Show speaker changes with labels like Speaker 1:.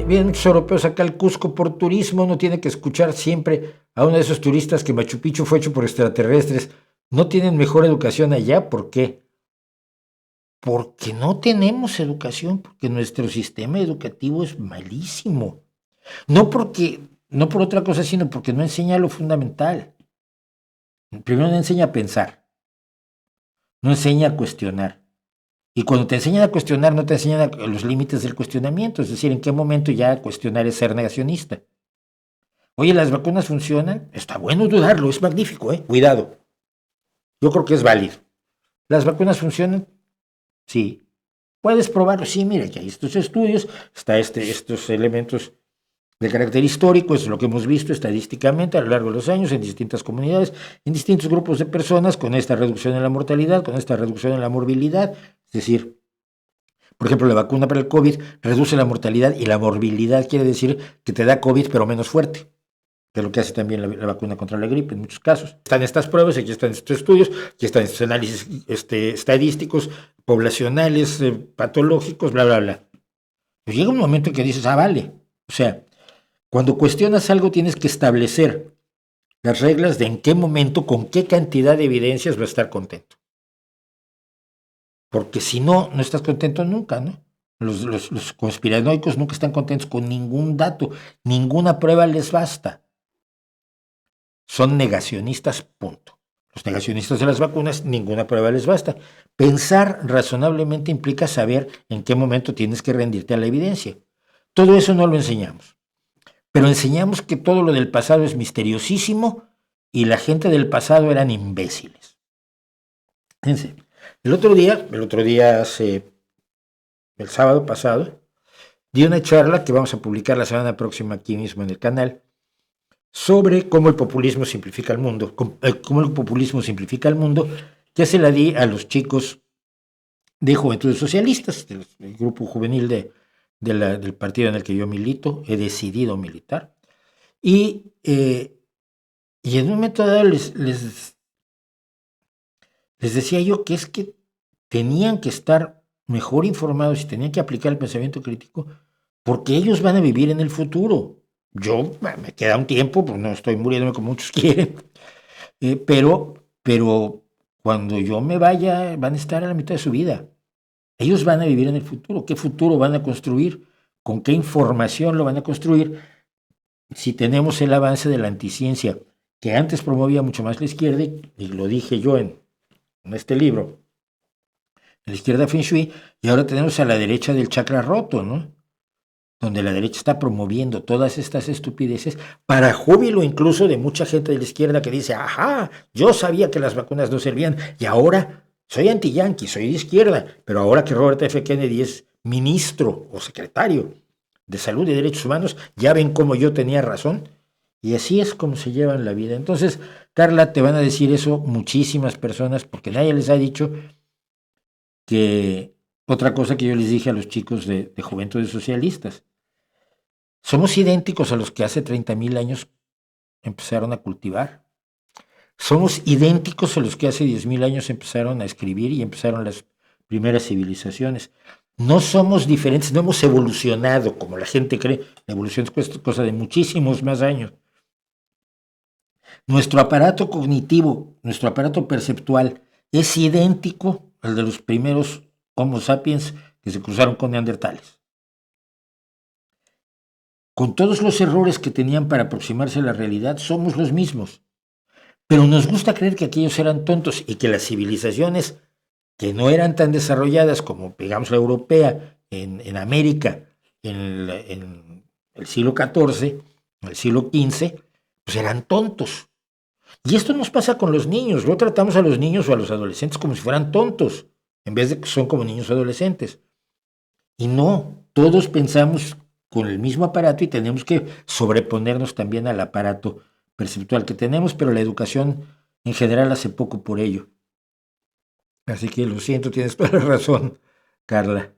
Speaker 1: Vienen muchos europeos acá al Cusco por turismo, uno tiene que escuchar siempre a uno de esos turistas que Machu Picchu fue hecho por extraterrestres. No tienen mejor educación allá, ¿por qué? Porque no tenemos educación, porque nuestro sistema educativo es malísimo. No por otra cosa, sino porque no enseña lo fundamental. Primero no enseña a pensar, no enseña a cuestionar. Y cuando te enseñan a cuestionar, no te enseñan los límites del cuestionamiento, es decir, en qué momento ya cuestionar es ser negacionista. Oye, ¿las vacunas funcionan? Está bueno dudarlo, es magnífico, ¿eh? Cuidado. Yo creo que es válido. ¿Las vacunas funcionan? Sí. ¿Puedes probarlo? Sí, mira, ya hay estos estudios, está estos elementos de carácter histórico, es lo que hemos visto estadísticamente a lo largo de los años en distintas comunidades, en distintos grupos de personas, con esta reducción en la mortalidad, con esta reducción en la morbilidad. Es decir, por ejemplo, la vacuna para el COVID reduce la mortalidad y la morbilidad quiere decir que te da COVID pero menos fuerte, que es lo que hace también la vacuna contra la gripe en muchos casos. Están estas pruebas, aquí están estos estudios, aquí están estos análisis estadísticos, poblacionales, patológicos, bla, bla, bla. Pues llega un momento en que dices, vale. O sea, cuando cuestionas algo tienes que establecer las reglas de en qué momento, con qué cantidad de evidencias va a estar contento. Porque si no, no estás contento nunca, ¿no? Los conspiranoicos nunca están contentos con ningún dato, ninguna prueba les basta. Son negacionistas, punto. Los negacionistas de las vacunas, ninguna prueba les basta. Pensar razonablemente implica saber en qué momento tienes que rendirte a la evidencia. Todo eso no lo enseñamos. Pero enseñamos que todo lo del pasado es misteriosísimo y la gente del pasado eran imbéciles. Fíjense, el otro día, el sábado pasado, di una charla que vamos a publicar la semana próxima aquí mismo en el canal sobre cómo el populismo simplifica el mundo, que se la di a los chicos de Juventudes Socialistas, del grupo juvenil del partido en el que yo milito, he decidido militar, y en un momento dado les decía yo que es que tenían que estar mejor informados y tenían que aplicar el pensamiento crítico porque ellos van a vivir en el futuro. Yo me queda un tiempo, pues no estoy muriéndome como muchos quieren, pero cuando yo me vaya van a estar a la mitad de su vida. Ellos van a vivir en el futuro. ¿Qué futuro van a construir? ¿Con qué información lo van a construir? Si tenemos el avance de la anticiencia, que antes promovía mucho más la izquierda, y lo dije yo en este libro, la izquierda Feng Shui, y ahora tenemos a la derecha del chakra roto, ¿no? Donde la derecha está promoviendo todas estas estupideces para júbilo incluso de mucha gente de la izquierda que dice, ajá, yo sabía que las vacunas no servían y ahora soy anti-yanqui, soy de izquierda, pero ahora que Robert F. Kennedy es ministro o secretario de Salud y Derechos Humanos, ya ven cómo yo tenía razón. Y así es como se llevan la vida. Entonces, Carla, te van a decir eso muchísimas personas porque nadie les ha dicho que otra cosa que yo les dije a los chicos de Juventudes Socialistas. Somos idénticos a los que hace 30,000 años empezaron a cultivar. Somos idénticos a los que hace 10,000 años empezaron a escribir y empezaron las primeras civilizaciones. No somos diferentes, no hemos evolucionado como la gente cree. La evolución es cosa de muchísimos más años. Nuestro aparato cognitivo, nuestro aparato perceptual es idéntico al de los primeros Homo sapiens que se cruzaron con neandertales. Con todos los errores que tenían para aproximarse a la realidad, somos los mismos. Pero nos gusta creer que aquellos eran tontos y que las civilizaciones que no eran tan desarrolladas como, digamos, la europea en América en el siglo XIV, en el siglo XV, pues eran tontos. Y esto nos pasa con los niños. Luego tratamos a los niños o a los adolescentes como si fueran tontos, en vez de que son como niños o adolescentes. Y no, todos pensamos con el mismo aparato y tenemos que sobreponernos también al aparato perceptual que tenemos, pero la educación en general hace poco por ello. Así que lo siento, tienes toda la razón, Carla.